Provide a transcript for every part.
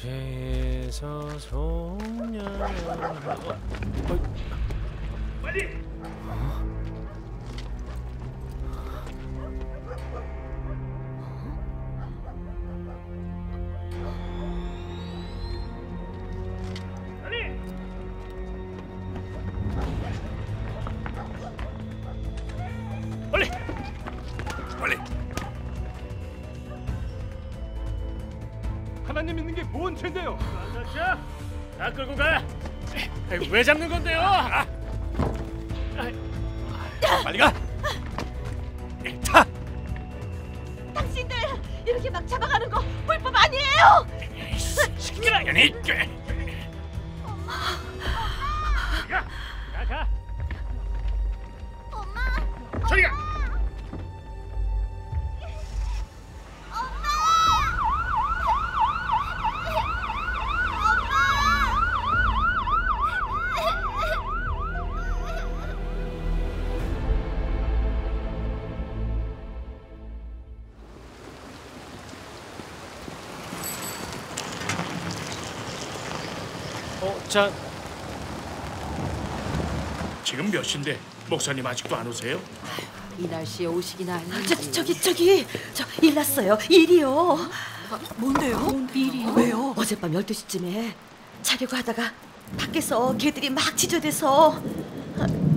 죄에서 속냐. 빨리! 빨리! 빨리! 하나님 믿는 게 뭔 죄인데요? 자, 다 끌고 가! 왜 잡는 건데요? 빨리 가! 타! 당신들 이렇게 막 잡아가는 거 불법 아니에요! 시끄러워! 연이! 가! 엄마! 저리 가! 자, 지금 몇 시인데 목사님 아직도 안 오세요? 이 날씨에 오시기나 하는지. 저기 일 났어요. 일이요. 뭔데요? 일이요? 왜요? 어젯밤 12시쯤에 자려고 하다가 밖에서 개들이 막 지저대서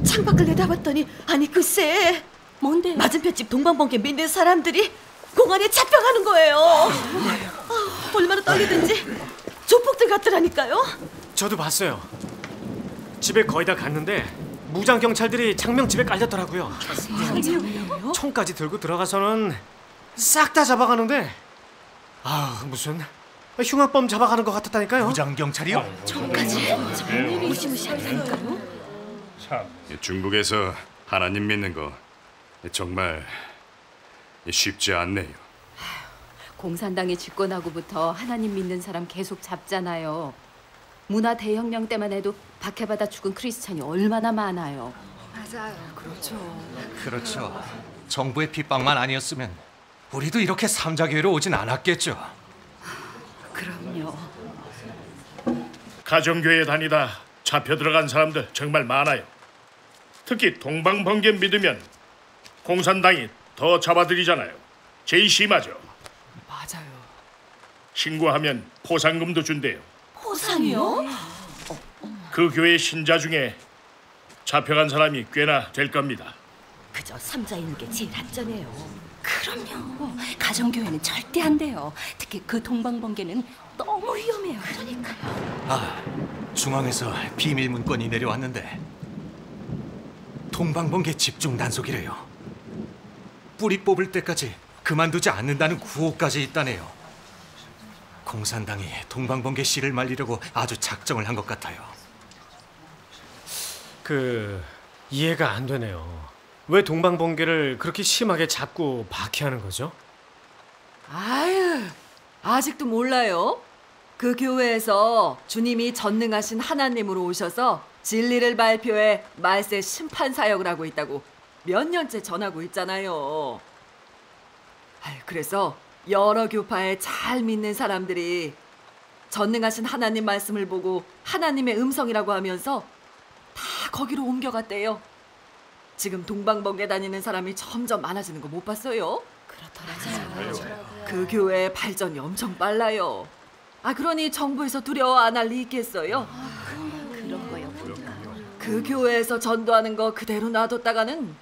창밖을 내다봤더니 아니 글쎄 뭔데? 맞은편 집 동방번개 믿는 사람들이 공안에 잡혀가는 거예요. 얼마나 떨리든지 조폭들 같더라니까요. 저도 봤어요. 집에 거의 다 갔는데 무장 경찰들이 창명 집에 깔렸더라고요. 총까지 들고 들어가서는 싹 다 잡아가는데 무슨 흉악범 잡아가는 것 같았다니까요. 무장 경찰이요? 총까지? 무시무시하다니까요. 중국에서 하나님 믿는 거 정말 쉽지 않네요. 공산당이 집권하고부터 하나님 믿는 사람 계속 잡잖아요. 문화 대혁명 때만 해도 박해받아 죽은 크리스찬이 얼마나 많아요. 맞아요. 그렇죠. 정부의 핍박만 아니었으면 우리도 이렇게 삼자교회로 오진 않았겠죠. 그럼요. 가정교회 다니다 잡혀 들어간 사람들 정말 많아요. 특히 동방번개 믿으면 공산당이 더 잡아들이잖아요. 제일 심하죠. 맞아요. 신고하면 포상금도 준대요. 포상이요? 그 교회 신자 중에 잡혀간 사람이 꽤나 될 겁니다. 그저 삼자인 게 제일 안전해요. 그럼요. 가정교회는 절대 안 돼요. 특히 그 동방번개는 너무 위험해요. 그러니까요. 중앙에서 비밀 문건이 내려왔는데 동방번개 집중 단속이래요. 뿌리 뽑을 때까지 그만두지 않는다는 구호까지 있다네요. 공산당이 동방번개 씨를 말리려고 아주 작정을 한 것 같아요. 이해가 안 되네요. 왜 동방번개를 그렇게 심하게 잡고 박해하는 거죠? 아유, 아직도 몰라요? 그 교회에서 주님이 전능하신 하나님으로 오셔서 진리를 발표해 말세 심판 사역을 하고 있다고 몇 년째 전하고 있잖아요. 그래서 여러 교파에 잘 믿는 사람들이 전능하신 하나님 말씀을 보고 하나님의 음성이라고 하면서 다 거기로 옮겨갔대요. 지금 동방번개 다니는 사람이 점점 많아지는 거 못 봤어요? 그렇더라고요. 그 교회의 발전이 엄청 빨라요. 그러니 정부에서 두려워 안 할 리 있겠어요? 그런 거였구나. 그 교회에서 전도하는 거 그대로 놔뒀다가는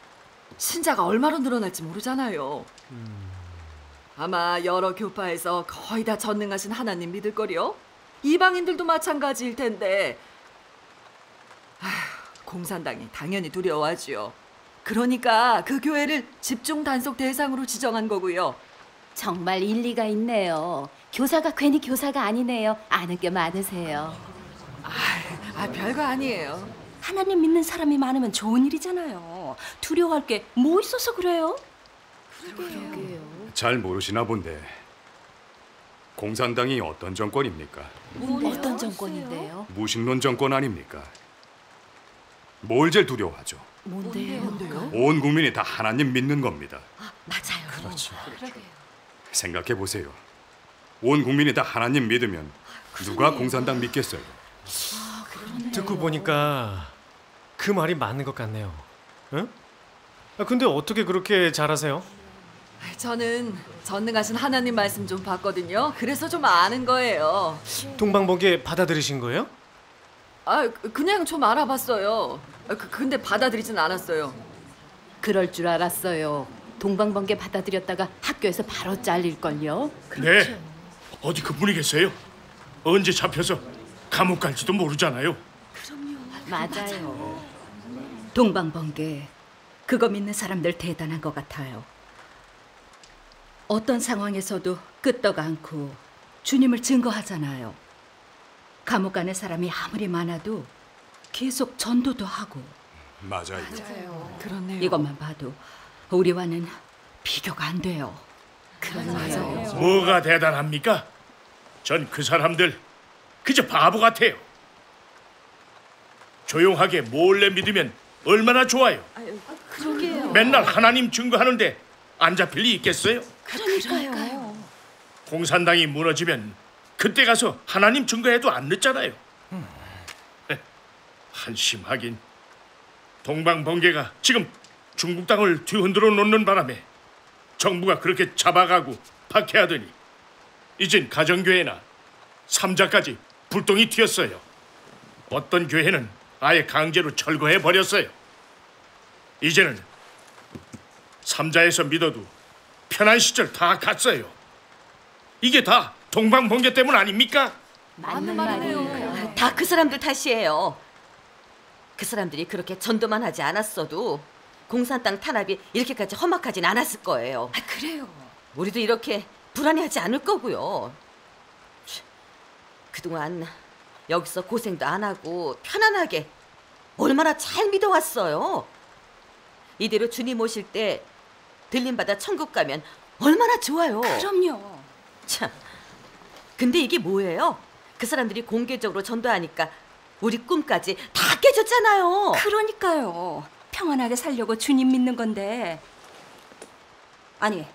신자가 얼마로 늘어날지 모르잖아요. 아마 여러 교파에서 거의 다 전능하신 하나님 믿을 거려. 이방인들도 마찬가지일 텐데 공산당이 당연히 두려워하지요. 그러니까 그 교회를 집중 단속 대상으로 지정한 거고요. 정말 일리가 있네요. 교사가 괜히 교사가 아니네요. 아는 게 많으세요. 별거 아니에요. 하나님 믿는 사람이 많으면 좋은 일이잖아요. 두려워할 게 뭐 있어서 그래요? 그러게요. 잘 모르시나 본데 공산당이 어떤 정권입니까? 어떤 정권인데요? 무신론 정권 아닙니까? 뭘 제일 두려워하죠? 뭔데요? 온 국민이 다 하나님 믿는 겁니다. 맞아요. 그렇죠. 생각해 보세요. 온 국민이 다 하나님 믿으면 누가 공산당 믿겠어요? 듣고 보니까 그 말이 맞는 것 같네요. 응? 근데 어떻게 그렇게 잘하세요? 저는 전능하신 하나님 말씀 좀 봤거든요. 그래서 좀 아는 거예요. 동방번개 받아들이신 거예요? 그냥 좀 알아봤어요. 근데 받아들이진 않았어요. 그럴 줄 알았어요. 동방번개 받아들였다가 학교에서 바로 잘릴걸요. 네. 어디 그분이 계세요? 언제 잡혀서 감옥 갈지도 모르잖아요. 맞아요. 동방번개 그거 믿는 사람들 대단한 것 같아요. 어떤 상황에서도 끄떡 않고 주님을 증거하잖아요. 감옥 가는 사람이 아무리 많아도 계속 전도도 하고. 맞아요. 그렇네요. 이것만 봐도 우리와는 비교가 안 돼요. 맞아요. 뭐가 대단합니까? 전 그 사람들 그저 바보 같아요. 조용하게 몰래 믿으면 얼마나 좋아요. 그러게요. 맨날 하나님 증거하는데 안 잡힐 리 있겠어요? 그러니까요. 공산당이 무너지면 그때 가서 하나님 증거해도 안 늦잖아요. 한심하긴. 동방번개가 지금 중국 땅을 뒤흔들어 놓는 바람에 정부가 그렇게 잡아가고 박해하더니 이젠 가정교회나 삼자까지 불똥이 튀었어요. 어떤 교회는 아예 강제로 철거해 버렸어요. 이제는 삼자에서 믿어도 편한 시절 다 갔어요. 이게 다 동방번개 때문 아닙니까? 맞는 말이에요. 다 그 사람들 탓이에요. 그 사람들이 그렇게 전도만 하지 않았어도 공산당 탄압이 이렇게까지 험악하진 않았을 거예요. 그래요. 우리도 이렇게 불안해하지 않을 거고요. 그동안 여기서 고생도 안 하고 편안하게 얼마나 잘 믿어왔어요. 이대로 주님 오실 때 들림받아 천국 가면 얼마나 좋아요. 그럼요. 참, 근데 이게 뭐예요? 그 사람들이 공개적으로 전도하니까 우리 꿈까지 다 깨졌잖아요. 그러니까요. 평안하게 살려고 주님 믿는 건데. 아니,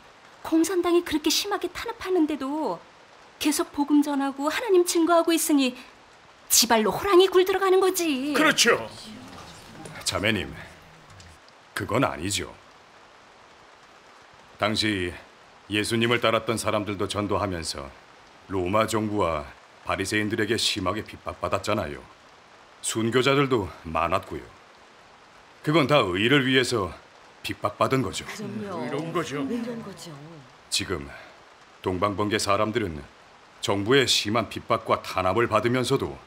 공산당이 그렇게 심하게 탄압하는데도 계속 복음 전하고 하나님 증거하고 있으니 지발로 호랑이 굴 들어가는 거지. 그렇죠. 자매님, 그건 아니죠. 당시 예수님을 따랐던 사람들도 전도하면서 로마 정부와 바리새인들에게 심하게 핍박받았잖아요. 순교자들도 많았고요. 그건 다 의를 위해서 핍박받은 거죠. 이런 거죠. 이런 거죠. 지금 동방번개 사람들은 정부의 심한 핍박과 탄압을 받으면서도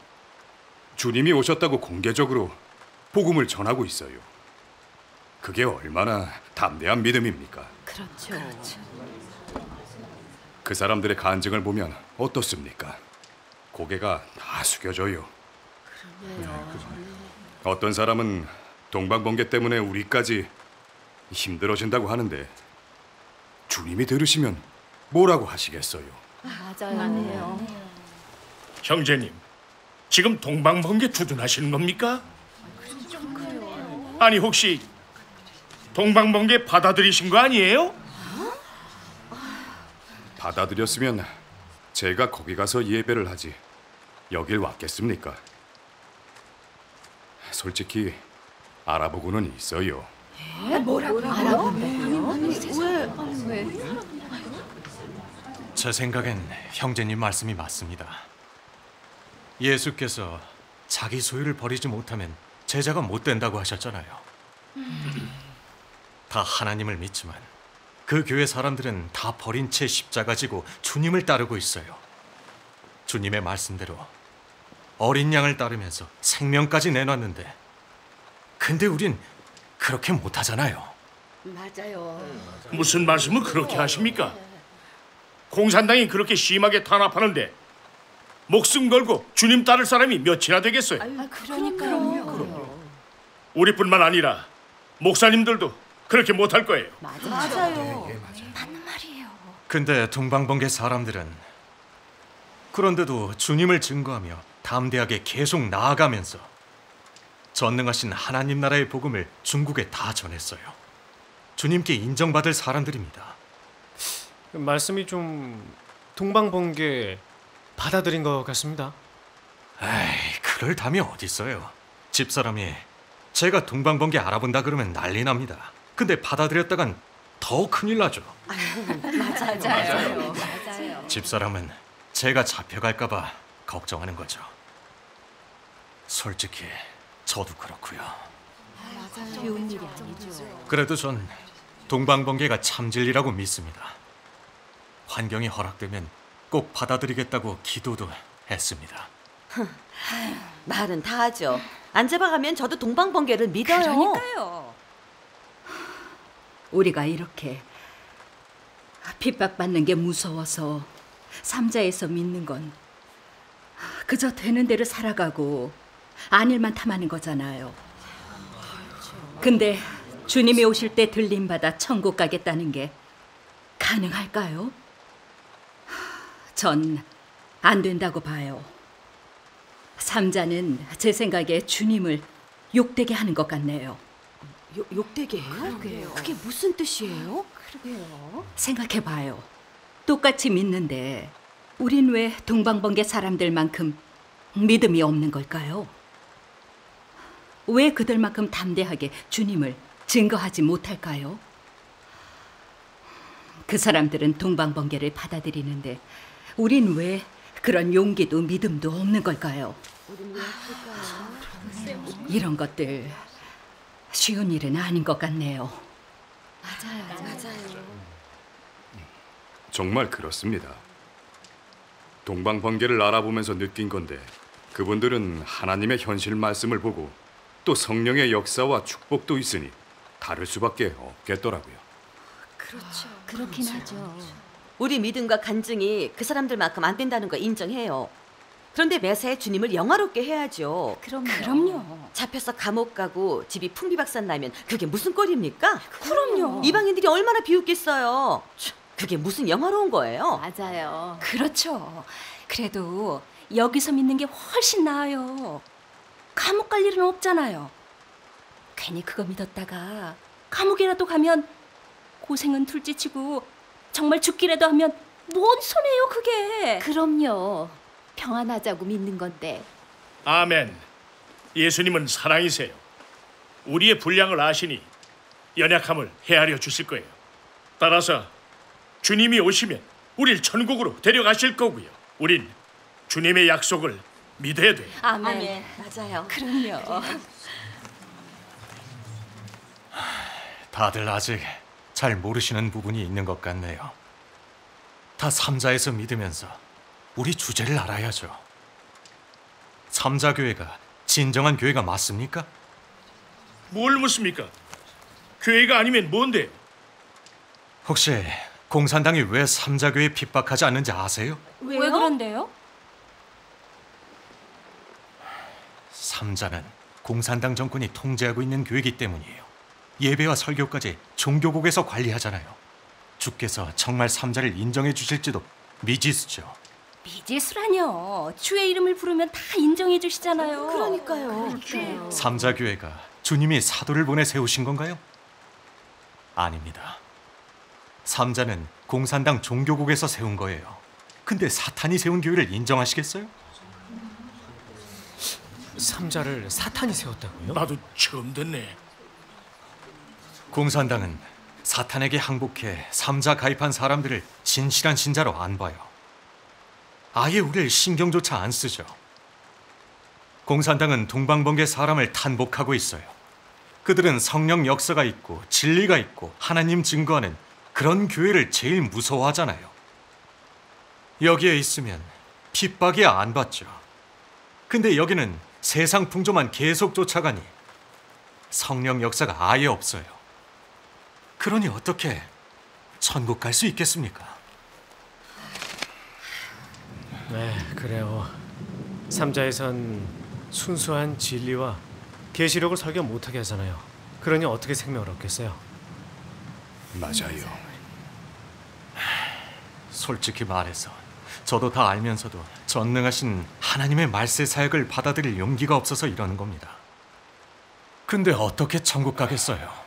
주님이 오셨다고 공개적으로 복음을 전하고 있어요. 그게 얼마나 담대한 믿음입니까? 그렇죠. 그 사람들의 간증을 보면 어떻습니까? 고개가 다 숙여져요. 어떤 사람은 동방번개 때문에 우리까지 힘들어진다고 하는데 주님이 들으시면 뭐라고 하시겠어요? 맞아요. 형제님, 지금 동방번개 두둔하시는 겁니까? 아니 혹시 동방번개 받아들이신 거 아니에요? 받아들였으면 제가 거기 가서 예배를 하지 여길 왔겠습니까? 솔직히 알아보고는 있어요. 제 생각엔 형제님 말씀이 맞습니다. 예수께서 자기 소유를 버리지 못하면 제자가 못 된다고 하셨잖아요. 다 하나님을 믿지만 그 교회 사람들은 다 버린 채 십자가 지고 주님을 따르고 있어요. 주님의 말씀대로 어린 양을 따르면서 생명까지 내놨는데 근데 우린 그렇게 못하잖아요. 맞아요. 무슨 말씀을 그렇게 하십니까? 공산당이 그렇게 심하게 탄압하는데 목숨 걸고 주님 따를 사람이 몇이나 되겠어요? 그러니까요. 우리뿐만 아니라 목사님들도 그렇게 못할 거예요. 맞아요. 맞는 말이에요. 근데 동방번개 사람들은 그런데도 주님을 증거하며 담대하게 계속 나아가면서 전능하신 하나님 나라의 복음을 중국에 다 전했어요. 주님께 인정받을 사람들입니다. 말씀이 좀 동방번개 받아들인 것 같습니다. 에이, 그럴 담이 어딨어요. 집사람이 제가 동방번개 알아본다 그러면 난리 납니다. 근데 받아들였다간 더 큰일 나죠. 맞아요. 집사람은 제가 잡혀갈까 봐 걱정하는 거죠. 솔직히 저도 그렇고요. 쉬운 일이 아니죠. 그래도 전 동방번개가 참 진리라고 믿습니다. 환경이 허락되면 꼭 받아들이겠다고 기도도 했습니다. 말은 다 하죠. 안 잡아가면 저도 동방번개를 믿어요. 그러니까요. 우리가 이렇게 핍박받는 게 무서워서 삼자에서 믿는 건 그저 되는 대로 살아가고 안일만 탐하는 거잖아요. 근데 주님이 오실 때 들림받아 천국 가겠다는 게 가능할까요? 전 안 된다고 봐요. 삼자는 제 생각에 주님을 욕되게 하는 것 같네요. 욕되게 해요? 그게 무슨 뜻이에요? 생각해봐요. 똑같이 믿는데 우린 왜 동방번개 사람들만큼 믿음이 없는 걸까요? 왜 그들만큼 담대하게 주님을 증거하지 못할까요? 그 사람들은 동방번개를 받아들이는데 우린 왜 그런 용기도 믿음도 없는 걸까요? 이런 것들 쉬운 일은 아닌 것 같네요. 정말 그렇습니다. 동방번개를 알아보면서 느낀 건데 그분들은 하나님의 현실 말씀을 보고 또 성령의 역사와 축복도 있으니 다를 수밖에 없겠더라고요. 그렇긴 하죠. 우리 믿음과 간증이 그 사람들만큼 안 된다는 거 인정해요. 그런데 매사에 주님을 영화롭게 해야죠. 그럼요. 잡혀서 감옥 가고 집이 풍비박산 나면 그게 무슨 꼴입니까? 그럼요. 이방인들이 얼마나 비웃겠어요. 그게 무슨 영화로운 거예요? 맞아요. 그렇죠. 그래도 여기서 믿는 게 훨씬 나아요. 감옥 갈 일은 없잖아요. 괜히 그거 믿었다가 감옥이라도 가면 고생은 둘째치고 정말 죽기라도 하면 뭔 손해요 그게. 그럼요. 평안하자고 믿는 건데. 아멘. 예수님은 사랑이세요. 우리의 분량을 아시니 연약함을 헤아려 주실 거예요. 따라서 주님이 오시면 우릴 천국으로 데려가실 거고요. 우린 주님의 약속을 믿어야 돼요. 아멘. 맞아요. 그럼요. 다들 아직 잘 모르시는 부분이 있는 것 같네요. 다 삼자에서 믿으면서 우리 주제를 알아야죠. 삼자교회가 진정한 교회가 맞습니까? 뭘 묻습니까? 교회가 아니면 뭔데요? 혹시 공산당이 왜 삼자교회 핍박하지 않는지 아세요? 왜 그런데요? 삼자는 공산당 정권이 통제하고 있는 교회이기 때문이에요. 예배와 설교까지 종교국에서 관리하잖아요. 주께서 정말 삼자를 인정해 주실지도 미지수죠. 미지수라뇨. 주의 이름을 부르면 다 인정해 주시잖아요. 그러니까요. 삼자교회가 주님이 사도를 보내 세우신 건가요? 아닙니다. 삼자는 공산당 종교국에서 세운 거예요. 근데 사탄이 세운 교회를 인정하시겠어요? 삼자를 사탄이 세웠다고요? 나도 처음 듣네. 공산당은 사탄에게 항복해 삼자 가입한 사람들을 진실한 신자로 안 봐요. 아예 우리를 신경조차 안 쓰죠. 공산당은 동방번개 사람을 탄복하고 있어요. 그들은 성령 역사가 있고 진리가 있고 하나님 증거하는 그런 교회를 제일 무서워하잖아요. 여기에 있으면 핍박이 안 받죠. 근데 여기는 세상 풍조만 계속 쫓아가니 성령 역사가 아예 없어요. 그러니 어떻게 천국 갈 수 있겠습니까? 네, 그래요. 삼자에선 순수한 진리와 계시록을 설교 못하게 하잖아요. 그러니 어떻게 생명을 얻겠어요? 맞아요. 솔직히 말해서 저도 다 알면서도 전능하신 하나님의 말세 사역을 받아들일 용기가 없어서 이러는 겁니다. 근데 어떻게 천국 가겠어요?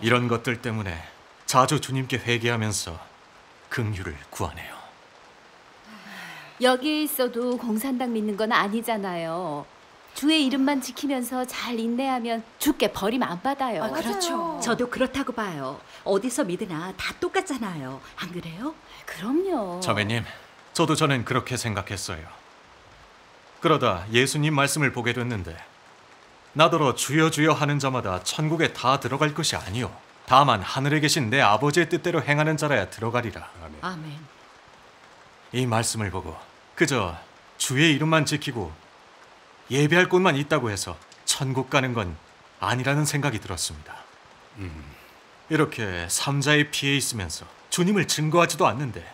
이런 것들 때문에 자주 주님께 회개하면서 긍휼을 구하네요. 여기에 있어도 공산당 믿는 건 아니잖아요. 주의 이름만 지키면서 잘 인내하면 주께 버림 안 받아요. 그렇죠. 저도 그렇다고 봐요. 어디서 믿으나 다 똑같잖아요. 안 그래요? 그럼요. 자매님, 저는 그렇게 생각했어요. 그러다 예수님 말씀을 보게 됐는데 나더러 주여 주여 하는 자마다 천국에 다 들어갈 것이 아니요 다만 하늘에 계신 내 아버지의 뜻대로 행하는 자라야 들어가리라. 아멘. 이 말씀을 보고 그저 주의 이름만 지키고 예배할 곳만 있다고 해서 천국 가는 건 아니라는 생각이 들었습니다. 이렇게 삼자의 피해 있으면서 주님을 증거하지도 않는데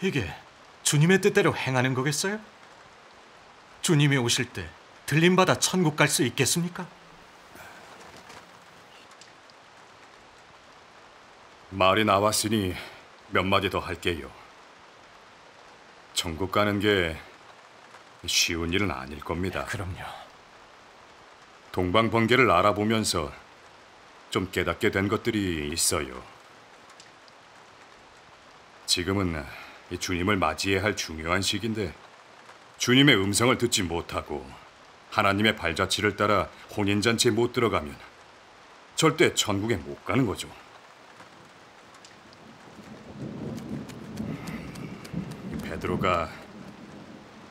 이게 주님의 뜻대로 행하는 거겠어요? 주님이 오실 때 들림받아 천국 갈 수 있겠습니까? 말이 나왔으니 몇 마디 더 할게요. 천국 가는 게 쉬운 일은 아닐 겁니다. 그럼요. 동방번개를 알아보면서 좀 깨닫게 된 것들이 있어요. 지금은 이 주님을 맞이해야 할 중요한 시기인데 주님의 음성을 듣지 못하고 하나님의 발자취를 따라 혼인잔치에 못 들어가면 절대 천국에 못 가는 거죠. 베드로가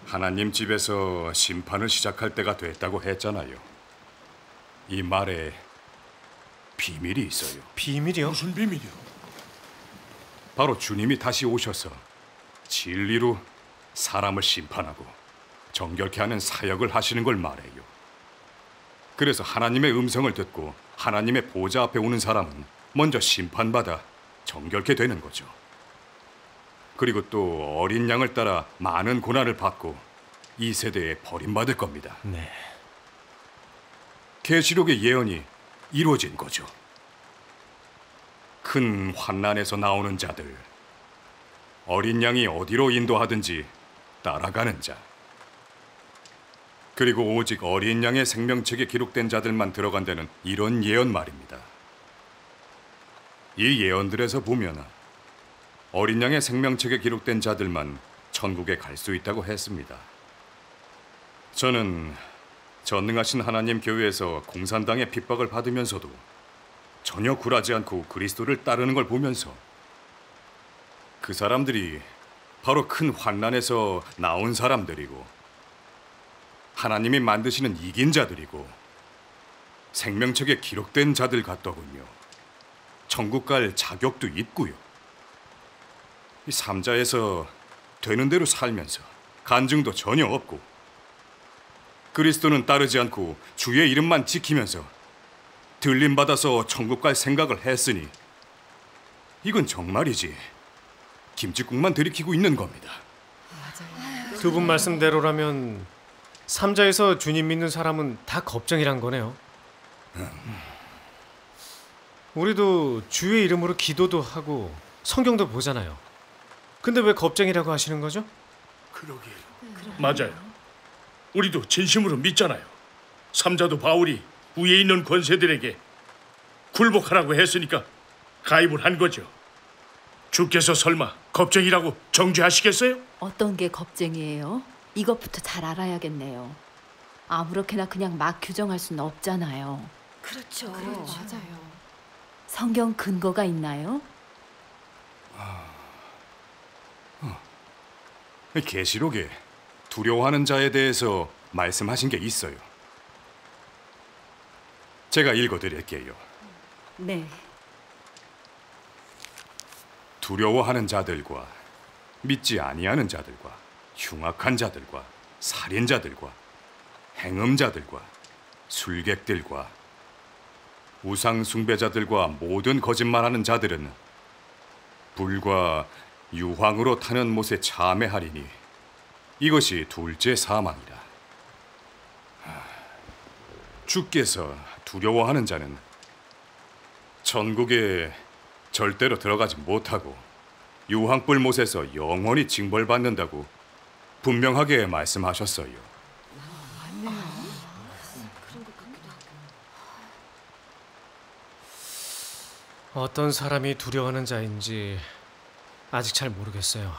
하나님 집에서 심판을 시작할 때가 됐다고 했잖아요. 이 말에 비밀이 있어요. 비밀이요? 무슨 비밀이요? 바로 주님이 다시 오셔서 진리로 사람을 심판하고 정결케 하는 사역을 하시는 걸 말해요. 그래서 하나님의 음성을 듣고 하나님의 보좌 앞에 오는 사람은 먼저 심판받아 정결케 되는 거죠. 그리고 또 어린 양을 따라 많은 고난을 받고 이 세대에 버림받을 겁니다. 네. 계시록의 예언이 이루어진 거죠. 큰 환난에서 나오는 자들, 어린 양이 어디로 인도하든지 따라가는 자, 그리고 오직 어린 양의 생명책에 기록된 자들만 들어간다는 이런 예언 말입니다. 이 예언들에서 보면 어린 양의 생명책에 기록된 자들만 천국에 갈 수 있다고 했습니다. 저는 전능하신 하나님 교회에서 공산당의 핍박을 받으면서도 전혀 굴하지 않고 그리스도를 따르는 걸 보면서 그 사람들이 바로 큰 환난에서 나온 사람들이고 하나님이 만드시는 이긴 자들이고 생명책에 기록된 자들 같더군요. 천국 갈 자격도 있고요. 이 삼자에서 되는 대로 살면서 간증도 전혀 없고 그리스도는 따르지 않고 주의 이름만 지키면서 들림받아서 천국 갈 생각을 했으니 이건 정말이지 김칫국만 들이키고 있는 겁니다. 두 분 말씀대로라면 삼자에서 주님 믿는 사람은 다 겁쟁이란 거네요. 우리도 주의 이름으로 기도도 하고 성경도 보잖아요. 근데 왜 겁쟁이라고 하시는 거죠? 그러게요. 맞아요. 우리도 진심으로 믿잖아요. 삼자도 바울이 위에 있는 권세들에게 굴복하라고 했으니까 가입을 한 거죠. 주께서 설마 겁쟁이라고 정죄하시겠어요? 어떤 게 겁쟁이에요? 이것부터 잘 알아야겠네요. 아무렇게나 그냥 막 규정할 수는 없잖아요. 그렇죠. 맞아요. 성경 근거가 있나요? 계시록에 두려워하는 자에 대해서 말씀하신 게 있어요. 제가 읽어드릴게요. 네. 두려워하는 자들과 믿지 아니하는 자들과 흉악한 자들과 살인자들과 행음자들과 술객들과 우상 숭배자들과 모든 거짓말하는 자들은 불과 유황으로 타는 못에 참회하리니 이것이 둘째 사망이라. 주께서 두려워하는 자는 천국에 절대로 들어가지 못하고 유황불 못에서 영원히 징벌받는다고 분명하게 말씀하셨어요. 어떤 사람이 두려워하는 자인지 아직 잘 모르겠어요.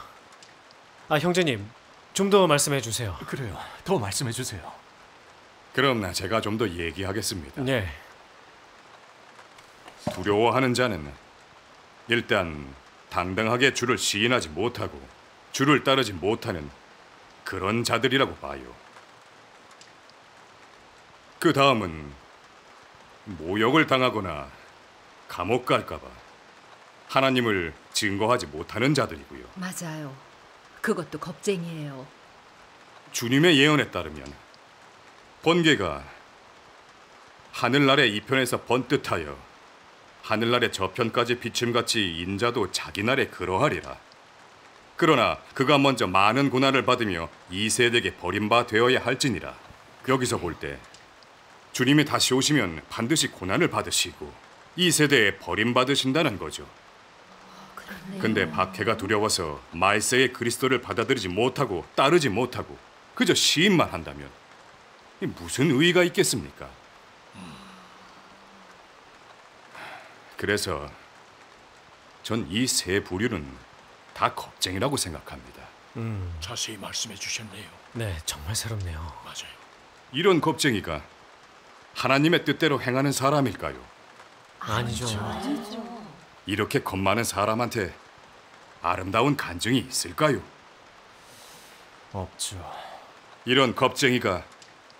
형제님, 좀 더 말씀해 주세요. 그래요. 더 말씀해 주세요. 그럼 제가 좀 더 얘기하겠습니다. 네. 두려워하는 자는 일단 당당하게 주를 시인하지 못하고 주를 따르지 못하는 그런 자들이라고 봐요. 그 다음은 모욕을 당하거나 감옥 갈까 봐 하나님을 증거하지 못하는 자들이고요. 맞아요. 그것도 겁쟁이에요. 주님의 예언에 따르면 번개가 하늘날의 이편에서 번듯하여 하늘날의 저편까지 비침같이 인자도 자기 날에 그러하리라. 그러나 그가 먼저 많은 고난을 받으며 이 세대에게 버림받아야 할지니라. 여기서 볼 때 주님이 다시 오시면 반드시 고난을 받으시고 이 세대에 버림받으신다는 거죠. 근데 박해가 두려워서 말세의 그리스도를 받아들이지 못하고 따르지 못하고 그저 시인만 한다면 무슨 의의가 있겠습니까? 그래서 전 이 세 부류는 다 겁쟁이라고 생각합니다. 자세히 말씀해 주셨네요. 네, 정말 새롭네요. 맞아요. 이런 겁쟁이가 하나님의 뜻대로 행하는 사람일까요? 아니죠. 이렇게 겁 많은 사람한테 아름다운 간증이 있을까요? 없죠. 이런 겁쟁이가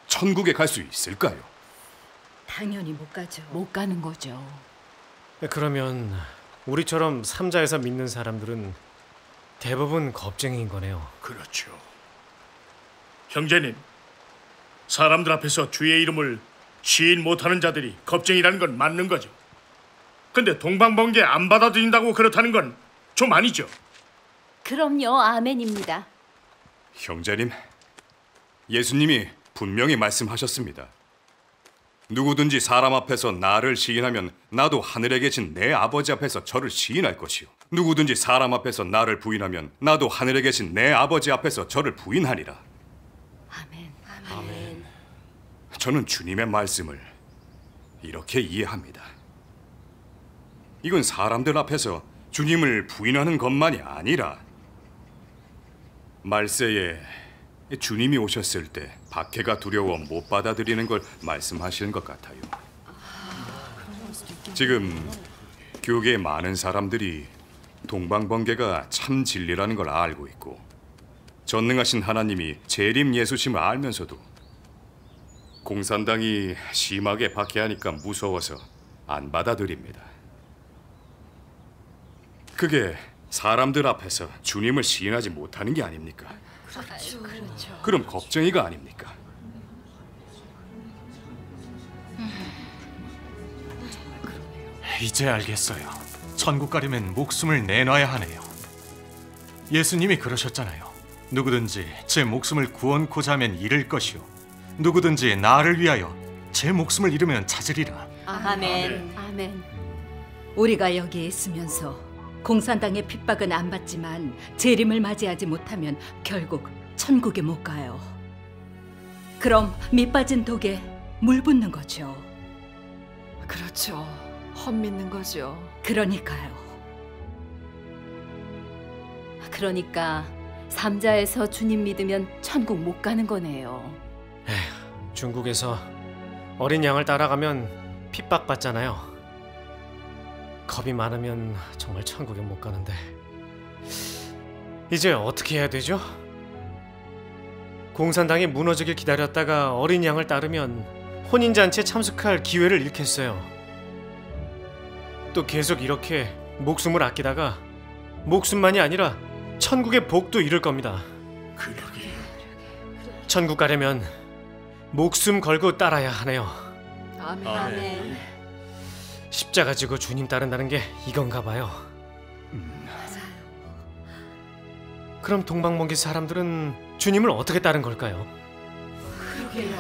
천국에 갈 수 있을까요? 당연히 못 가죠. 못 가는 거죠. 그러면 우리처럼 삼자에서 믿는 사람들은 대부분 겁쟁이인 거네요. 그렇죠. 형제님, 사람들 앞에서 주의 이름을 시인 못하는 자들이 겁쟁이라는 건 맞는 거죠. 근데 동방번개 안 받아들인다고 그렇다는 건 좀 아니죠. 그럼요, 아멘입니다. 형제님, 예수님이 분명히 말씀하셨습니다. 누구든지 사람 앞에서 나를 시인하면 나도 하늘에 계신 내 아버지 앞에서 저를 시인할 것이요. 누구든지 사람 앞에서 나를 부인하면 나도 하늘에 계신 내 아버지 앞에서 저를 부인하리라. 아멘. 저는 주님의 말씀을 이렇게 이해합니다. 이건 사람들 앞에서 주님을 부인하는 것만이 아니라 말세에 주님이 오셨을 때 박해가 두려워 못 받아들이는 걸 말씀하시는 것 같아요. 지금 교계의 많은 사람들이 동방번개가 참 진리라는 걸 알고 있고 전능하신 하나님이 재림 예수심을 알면서도 공산당이 심하게 박해하니까 무서워서 안 받아들입니다. 그게 사람들 앞에서 주님을 시인하지 못하는 게 아닙니까? 그렇죠. 그럼 겁쟁이가 아닙니까? 이제 알겠어요. 천국 가려면 목숨을 내놔야 하네요. 예수님이 그러셨잖아요. 누구든지 제 목숨을 구원코자 하면 잃을 것이요 누구든지 나를 위하여 제 목숨을 잃으면 찾으리라. 아멘. 우리가 여기에 있으면서 공산당의 핍박은 안 받지만 재림을 맞이하지 못하면 결국 천국에 못 가요. 그럼 밑 빠진 독에 물 붓는 거죠. 그렇죠. 헛믿는 거죠. 그러니까요. 그러니까 삼자에서 주님 믿으면 천국 못 가는 거네요. 중국에서 어린 양을 따라가면 핍박받잖아요. 겁이 많으면 정말 천국에 못 가는데 이제 어떻게 해야 되죠? 공산당이 무너지길 기다렸다가 어린 양을 따르면 혼인잔치에 참석할 기회를 잃겠어요. 또 계속 이렇게 목숨을 아끼다가 목숨만이 아니라 천국의 복도 잃을 겁니다. 그러게. 천국 가려면 목숨 걸고 따라야 하네요. 아멘. 십자가 지고 주님 따른다는 게 이건가 봐요. 그럼 동방번개 사람들은 주님을 어떻게 따른 걸까요? 그러게요.